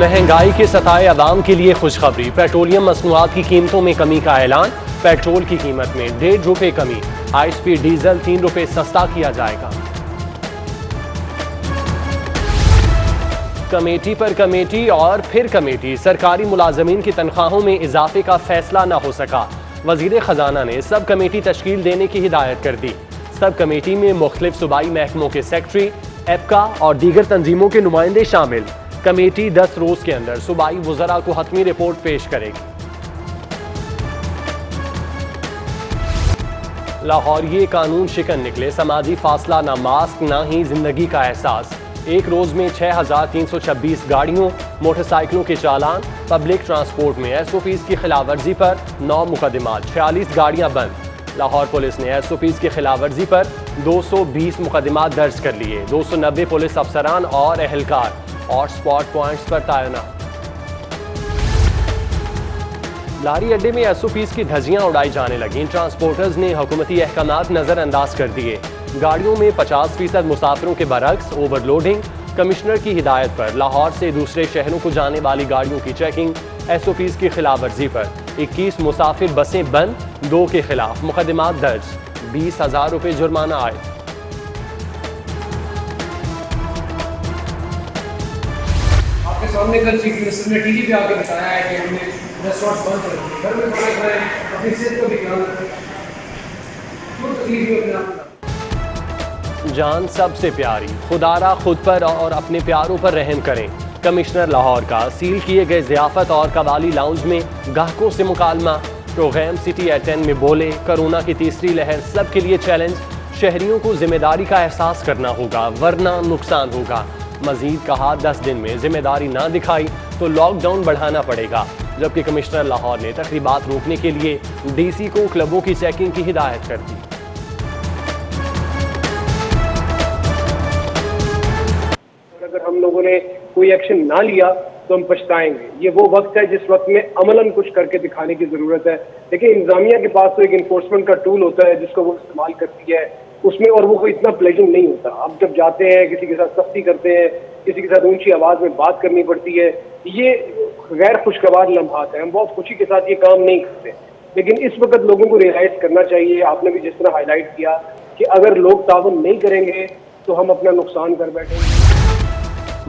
महंगाई के सताए अवाम के लिए खुशखबरी। पेट्रोलियम मसनूआत की कीमतों में कमी का ऐलान। पेट्रोल की कीमत में 1.5 रुपए कमी। हाई स्पीड डीजल 3 रुपए सस्ता किया जाएगा। कमेटी पर कमेटी और फिर कमेटी। सरकारी मुलाजमीन की तनख्वाहों में इजाफे का फैसला न हो सका। वजीर खजाना ने सब कमेटी तश्कील देने की हिदायत कर दी। सब कमेटी में मुख्तलिफ सूबाई महकमों के सेक्रेटरी, एपका और दीगर तंजीमों के नुमाइंदे शामिल। कमेटी 10 रोज के अंदर सूबाई वज़रा को हतमी रिपोर्ट पेश करेगी। लाहौर ये कानून शिकन निकले। समाजी फासला ना मास्क ना ही जिंदगी का एहसास। एक रोज में 6326 गाड़ियों मोटरसाइकिलों के चालान। पब्लिक ट्रांसपोर्ट में SOPs की खिलाफ वर्जी पर 9 मुकदमात। 46 गाड़ियां बंद। लाहौर पुलिस ने SOPs की खिलाफ वर्जी पर 220 मुकदमात दर्ज कर लिए। 290 पुलिस अफसरान और एहलकार और स्पॉट पॉइंट्स पर तैनात। लारी अड्डे में SOPs की धज्जियां उड़ाई जाने लगी। ट्रांसपोर्टर्स ने हुकूमती अहकामात नजरअंदाज कर दिए। गाड़ियों में 50% मुसाफिरों के बरक्स ओवरलोडिंग। कमिश्नर की हिदायत पर लाहौर से दूसरे शहरों को जाने वाली गाड़ियों की चेकिंग। SOPs की खिलाफ वर्जी पर 21 मुसाफिर बसें बंद। 2 के खिलाफ मुकदमात दर्ज। 20,000 रुपए जुर्माना आए। आपके सामने कल चीफ मिनिस्टर ने टीवी पे आके बताया है कि हमने रेस्टोरेंट बंद कर दिए, घर में खाना खाएं, अपनी सेहत का भी ख्याल रखें। कोई तकलीफ नहीं अपने आप। जान सबसे प्यारी, खुदारा खुद पर और अपने प्यारों पर रहम करें। कमिश्नर लाहौर का सील किए गए ज़ियाफत और कवाली लाउंज में गाहकों से मुकालमा। प्रोग्राम सिटी एट 10 में बोले, कोरोना की तीसरी लहर सब के लिए चैलेंज। शहरियों को जिम्मेदारी का एहसास करना होगा वरना नुकसान होगा। मजीद कहा 10 दिन में जिम्मेदारी ना दिखाई तो लॉकडाउन बढ़ाना पड़ेगा। जबकि कमिश्नर लाहौर ने तकरीबात रोकने के लिए DC को क्लबों की चेकिंग की हिदायत कर दी। अगर हम लोगों ने कोई एक्शन ना लिया तो हम पछताएंगे। ये वो वक्त है जिस वक्त में अमलन कुछ करके दिखाने की जरूरत है। देखिए, इंतजामिया के पास तो एक इन्फोर्समेंट का टूल होता है जिसको वो इस्तेमाल करती है उसमें, और वो कोई इतना प्लेजिंग नहीं होता। आप जब जाते हैं, किसी के साथ सख्ती करते हैं, किसी के साथ ऊंची आवाज में बात करनी पड़ती है, ये गैर खुशगवार लम्हात है। हम बहुत खुशी के साथ ये काम नहीं करते, लेकिन इस वक्त लोगों को रियलाइज करना चाहिए। आपने भी जिस तरह हाईलाइट किया कि अगर लोग ताउन नहीं करेंगे तो हम अपना नुकसान कर बैठेंगे।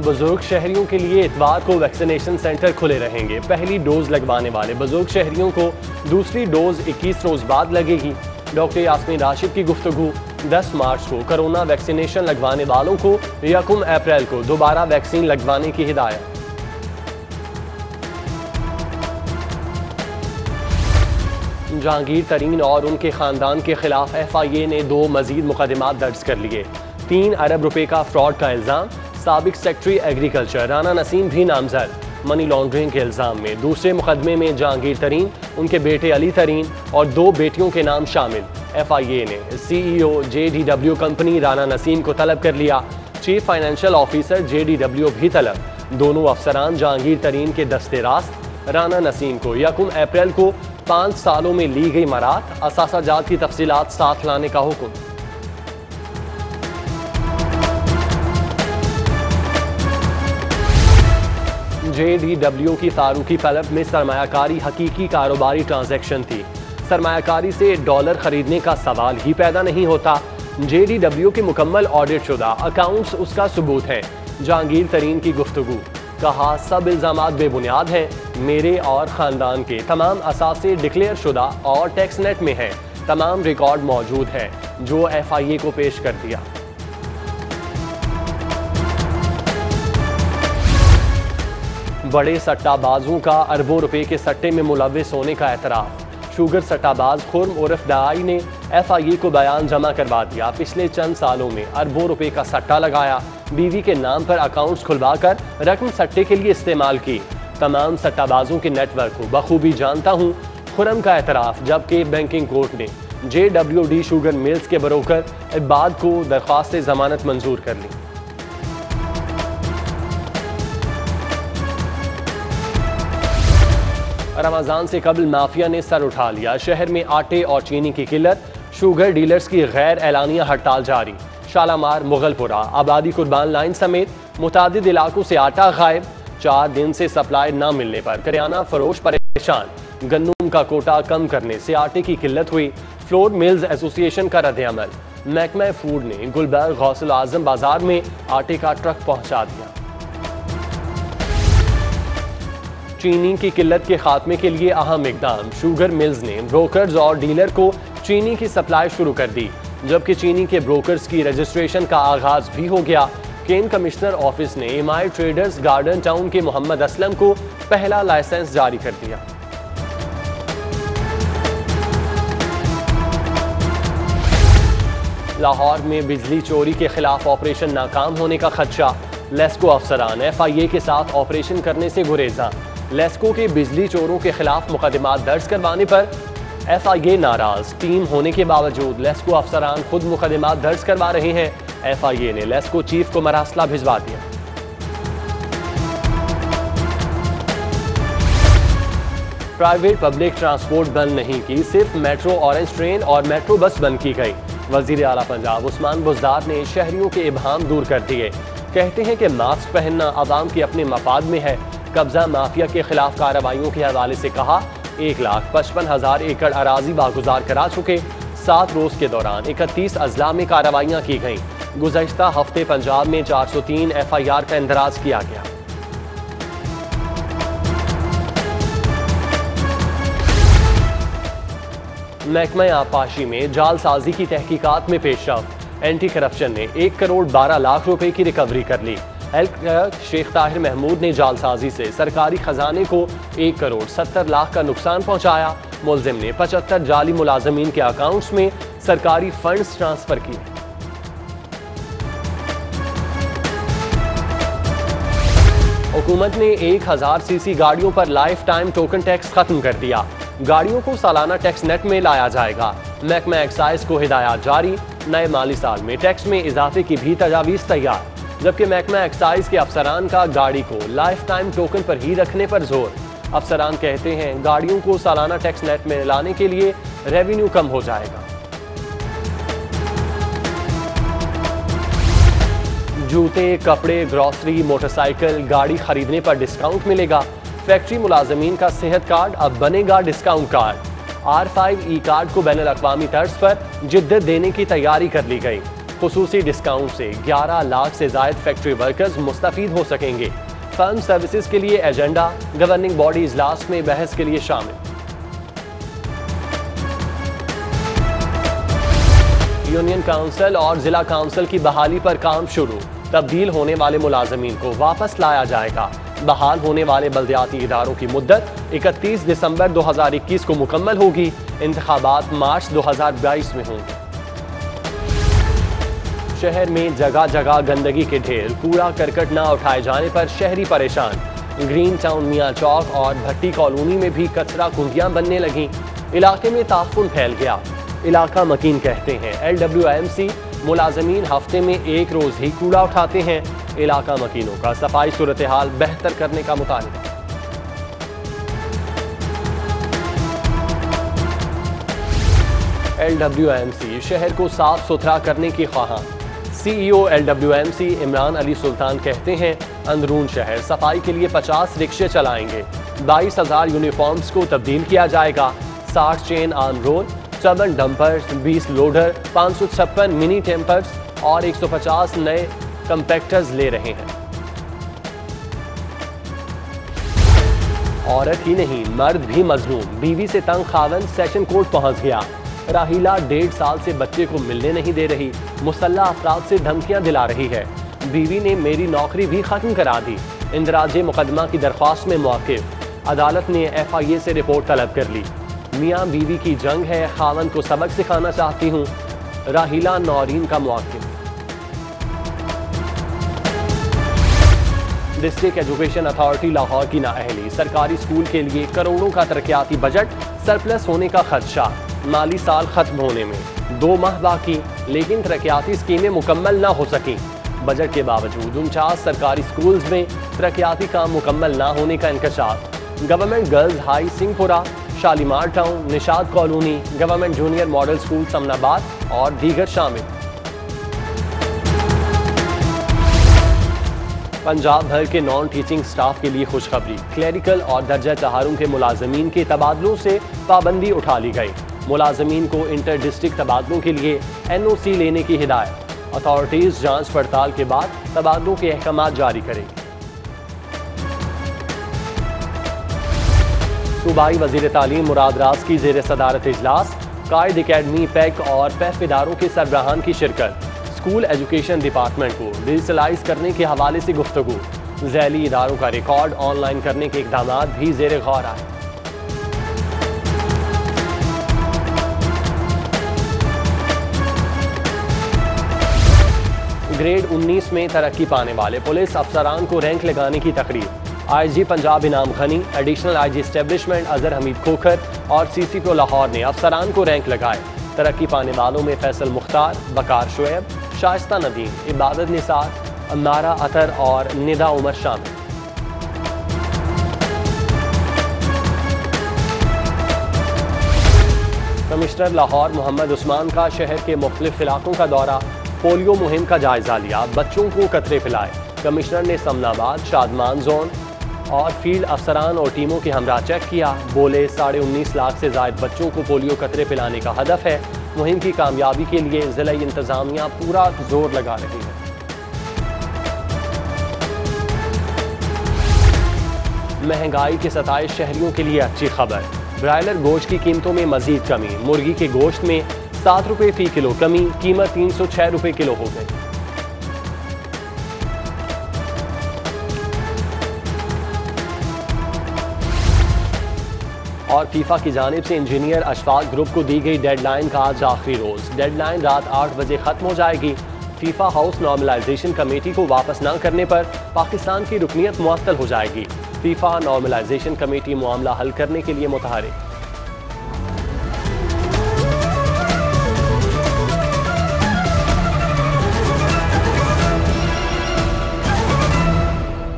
बुजुर्ग शहरियों के लिए इतवार को वैक्सीनेशन सेंटर खुले रहेंगे। पहली डोज लगवाने वाले बुजुर्ग शहरियों को दूसरी डोज 21 रोज बाद लगेगी। डॉक्टर यास्मीन राशिद की गुफ्तगू। 10 मार्च को कोरोना वैक्सीनेशन लगवाने वालों को 1 अप्रैल को दोबारा वैक्सीन लगवाने की हिदायत। जहांगीर तरीन और उनके खानदान के खिलाफ FIA ने 2 मजीद मुकदमात दर्ज कर लिए। 3 अरब रुपए का फ्रॉड का इल्जाम। साबिक सेक्रेटरी एग्रीकल्चर राना नसीम भी नामजद। मनी लॉन्ड्रिंग के इल्जाम में दूसरे मुकदमे में जहांगीर तरीन, उनके बेटे अली तरीन और 2 बेटियों के नाम शामिल। FIA ने CEO JDW company Rana Naseem को तलब कर लिया। चीफ फाइनेंशियल ऑफिसर JDW भी तलब। दोनों अफसरान जहांगीर तरीन के दस्ते रास्त। राना नसीम को 1 अप्रैल को 5 सालों में ली गई मरात। असासाजात की तफसीलात साथ लाने का हुक्म। JDW की तारुकी तलब में सरमायाकारी हकीकी कारोबारी ट्रांजैक्शन थी। सरमायाकारी से डॉलर खरीदने का सवाल ही पैदा नहीं होता। JDW के मुकम्मल ऑडिट शुदा अकाउंट्स उसका सबूत है। जहांगीर तरीन की गुफ्तगू। कहा, सब इल्जामात बेबुनियाद हैं। मेरे और ख़ानदान के तमाम असासे डिक्लेयर शुदा और टैक्स नेट में हैं। तमाम रिकॉर्ड मौजूद है जो FIA को पेश कर दिया। बड़े सट्टाबाजों का अरबों रुपए के सट्टे में मुलविस होने का एतराफ़। शुगर सट्टाबाज खुर्म उर्फ दाई ने FIA को बयान जमा करवा दिया। पिछले चंद सालों में अरबों रुपए का सट्टा लगाया। बीवी के नाम पर अकाउंट्स खुलवाकर रकम सट्टे के लिए इस्तेमाल की। तमाम सट्टाबाजों के नेटवर्क को बखूबी जानता हूँ, खुर्म का एतराफ़। जबकि बैंकिंग कोर्ट ने JWD शुगर मिल्स के ब्रोकर इबाद को दरख्वास्त जमानत मंजूर कर ली। रमजान से कबल माफिया ने सर उठा लिया। शहर में आटे और चीनी की किल्लत। शुगर डीलर्स की गैर एलानिया हड़ताल जारी। शालामार, मुगलपुरा, आबादी कुर्बान लाइन समेत मुतादिद इलाकों से आटा गायब। 4 दिन से सप्लाई न मिलने पर करियाना फरोश परेशान। गन्नूम का कोटा कम करने से आटे की किल्लत हुई। फ्लोर मिल्स एसोसिएशन का रद्द-ए-अमल। महकमा फूड ने गुलबर्ग गौसुल आजम बाजार में आटे का ट्रक पहुंचा दिया। चीनी की किल्लत के खात्मे के लिए अहम इकदाम। शुगर मिल्स ने ब्रोकर्स और डीलर को चीनी की सप्लाई शुरू कर दी, जबकि चीनी के ब्रोकर्स की रजिस्ट्रेशन का आगाज भी हो गया। केन कमिश्नर ऑफिस ने एमआई ट्रेडर्स गार्डन टाउन के मोहम्मद असलम को पहला लाइसेंस जारी कर दिया। लाहौर में बिजली चोरी के खिलाफ ऑपरेशन नाकाम होने का खदशा। लेस्को अफसरान एफआईए के साथ ऑपरेशन करने से गुरेजा। लेस्को के बिजली चोरों के खिलाफ मुकदमा दर्ज करवाने पर एफआईए नाराज। टीम होने के बावजूद लेस्को अफसरान खुद मुकदमा दर्ज करवा रहे हैं। एफआईए ने लेस्को चीफ को मरासला भिजवा दिया। प्राइवेट पब्लिक ट्रांसपोर्ट बंद नहीं की, सिर्फ मेट्रो ऑरेंज ट्रेन और मेट्रो बस बंद की गई। वजीर आला पंजाब उस्मान बुज़दार ने शहरियों के इबहाम दूर कर दिए। कहते हैं कि मास्क पहनना आवाम के अपने मफाद में है। कब्जा माफिया के खिलाफ कार्रवाइयों के हवाले से कहा, 1,55,000 एकड़ अराजी बागुजार करा चुके। 7 रोज के दौरान 31 अजला में कार्रवाइयाँ की गईं। गुज़श्ता हफ्ते पंजाब में 403 FIR का इंदराज किया गया। महकमा आबपाशी में जालसाजी की तहकीकात में पेशरफ। एंटी करप्शन ने 1 करोड़ 12 लाख रुपए की रिकवरी कर ली। हेल्थ क्लर्क शेख ताहिर महमूद ने जालसाजी से सरकारी खजाने को 1 करोड़ 70 लाख का नुकसान पहुंचाया। मुलजिम ने 75 जाली मुलाजमीन के अकाउंट्स में सरकारी फंड्स ट्रांसफर किए। हुकूमत ने 1000 सीसी गाड़ियों पर लाइफ टाइम टोकन टैक्स खत्म कर दिया। गाड़ियों को सालाना टैक्स नेट में लाया जाएगा। महकमा एक्साइज को हिदायत जारी। नए माली साल में टैक्स में इजाफे की भी तजावीज़ तैयार, जबकि महकमा एक्साइज के अफसरान का गाड़ी को लाइफ टाइम टोकन पर ही रखने पर जोर। अफसरान कहते हैं गाड़ियों को सालाना टैक्स नेट में लाने के लिए रेवेन्यू कम हो जाएगा। जूते, कपड़े, ग्रॉसरी, मोटरसाइकिल, गाड़ी खरीदने पर डिस्काउंट मिलेगा। फैक्ट्री मुलाजमीन का सेहत कार्ड अब बनेगा डिस्काउंट कार्ड। R5 कार्ड को बैनुल अक़वामी तर्ज पर जिद्दत देने की तैयारी कर ली गई। खुसूसी डिस्काउंट से 11 लाख से जायद फैक्ट्री वर्कर्स मुस्तफीद हो सकेंगे। फर्म सर्विसेज के लिए एजेंडा गवर्निंग बॉडी इजलास में बहस के लिए शामिल। यूनियन काउंसिल और जिला काउंसिल की बहाली पर काम शुरू। तब्दील होने वाले मुलाजमीन को वापस लाया जाएगा। बहाल होने वाले बल्दियाती इदारों की मुद्दत 31 दिसंबर 2021 को मुकम्मल होगी। इंतखाबात मार्च 2022 में होंगे। शहर में जगह जगह गंदगी के ढेर। कूड़ा करकट न उठाए जाने पर शहरी परेशान। ग्रीन टाउन, मियाँ चौक और भट्टी कॉलोनी में भी कचरा कुंडियां बनने लगीं। इलाके में ताफुन फैल गया। इलाका मकीन कहते हैं LWMC मुलाजमीन हफ्ते में 1 रोज ही कूड़ा उठाते हैं। इलाका मकीनों का सफाई सूरत हाल बेहतर करने का मुतालबा। LWMC शहर को साफ सुथरा करने की ख्वाहां। CEO LWMC इमरान अली सुल्तान कहते हैं अंदरून शहर सफाई के लिए 50 रिक्शे चलाएंगे। 22,000 यूनिफॉर्म्स को तब्दील किया जाएगा। 60 chain arm roll, 7 dumpers, 20 loader, 556 mini टेम्पर्स और 150 नए कंपैक्टर्स ले रहे हैं। औरत ही नहीं मर्द भी मजलूम। बीवी से तंग खावन सेशन कोर्ट पहुंच गया। राहीला 1.5 साल से बच्चे को मिलने नहीं दे रही। मुसल्ला अफराद से धमकियां दिला रही है। बीवी ने मेरी नौकरी भी खत्म करा दी। इंदराजे मुकदमा की दरख्वास्त में मौक़िफ़। अदालत ने FIA से रिपोर्ट तलब कर ली। मियाँ बीवी की जंग है, खावन को सबक सिखाना चाहती हूँ। राहीला नौरीन का मौक़िफ़। डिस्ट्रिक्ट एजुकेशन अथॉरिटी लाहौर की नाअहली। सरकारी स्कूल के लिए करोड़ों का तरक्याती बजट सरप्लस होने का खदशा। माली साल खत्म होने में 2 माह बाकी, लेकिन तरक्याती स्कीमें मुकम्मल न हो सकी। बजट के बावजूद 49 सरकारी स्कूल्स में तरक्याती काम मुकम्मल न होने का इंकशाफ। Government girls high Singhpura, Shalimar town, Nishad colony, government junior model school Samanabad और दीगर शामिल। पंजाब भर के नॉन टीचिंग स्टाफ के लिए खुशखबरी, क्लरिकल और दर्जा चहारों के मुलाजमीन के तबादलों से पाबंदी उठा ली गई। मुलाजमीन को इंटर डिस्ट्रिक्ट तबादलों के लिए NOC लेने की हिदायत। अथॉरिटीज जांच पड़ताल के बाद तबादलों के अहकाम जारी करेगी। सूबाई वजीर तालीम मुराद राज की जेर सदारत इजलास, कायद अकेडमी, पैक और पैफ इदारों के सरबराहान की शिरकत। स्कूल एजुकेशन डिपार्टमेंट को डिजिटलाइज करने के हवाले से गुफ्तगू। झैली इदारों का रिकॉर्ड ऑनलाइन करने के इकदाम भी जेर गौर आए। ग्रेड 19 में तरक्की पाने वाले पुलिस अफसरान को रैंक लगाने की तकरीर। IG पंजाब इनाम खनी, additional IG establishment Azhar Hamid Khokhar और CCPO लाहौर ने अफसरान को रैंक लगाए। तरक्की पाने वालों में फैसल मुख्तार, बकार शुएब, शाइस्ता नदीम, इबादत निसार, अमारा अतर और निदा उमर शामिल। कमिश्नर लाहौर मोहम्मद उस्मान का शहर के मुख्तलिफ इलाकों का दौरा, पोलियो मुहिम का जायजा लिया, बच्चों को कतरे पिलाए। कमिश्नर ने समनाबाद, शादमान जोन और फील्ड अफसरान और टीमों के हमरा चेक किया। बोले 19.5 लाख से ज्यादा बच्चों को पोलियो कतरे पिलाने का हदफ है। मुहिम की कामयाबी के लिए जिला इंतजामिया पूरा जोर लगा रही है। महंगाई के 27 शहरियों के लिए अच्छी खबर, ब्रायलर गोश्त की कीमतों में मजीद कमी। मुर्गी के गोश्त में 7 रुपये फी किलो कमी, कीमत 306 रुपये किलो हो गई। और फीफा की जानिब से इंजीनियर अशफाक ग्रुप को दी गई डेडलाइन का आज आखिरी रोज। डेडलाइन रात 8 बजे खत्म हो जाएगी। फीफा हाउस नॉर्मलाइजेशन कमेटी को वापस न करने पर पाकिस्तान की रुकनियत मुअत्तल हो जाएगी। फीफा नॉर्मलाइजेशन कमेटी मामला हल करने के लिए मुतहरिक।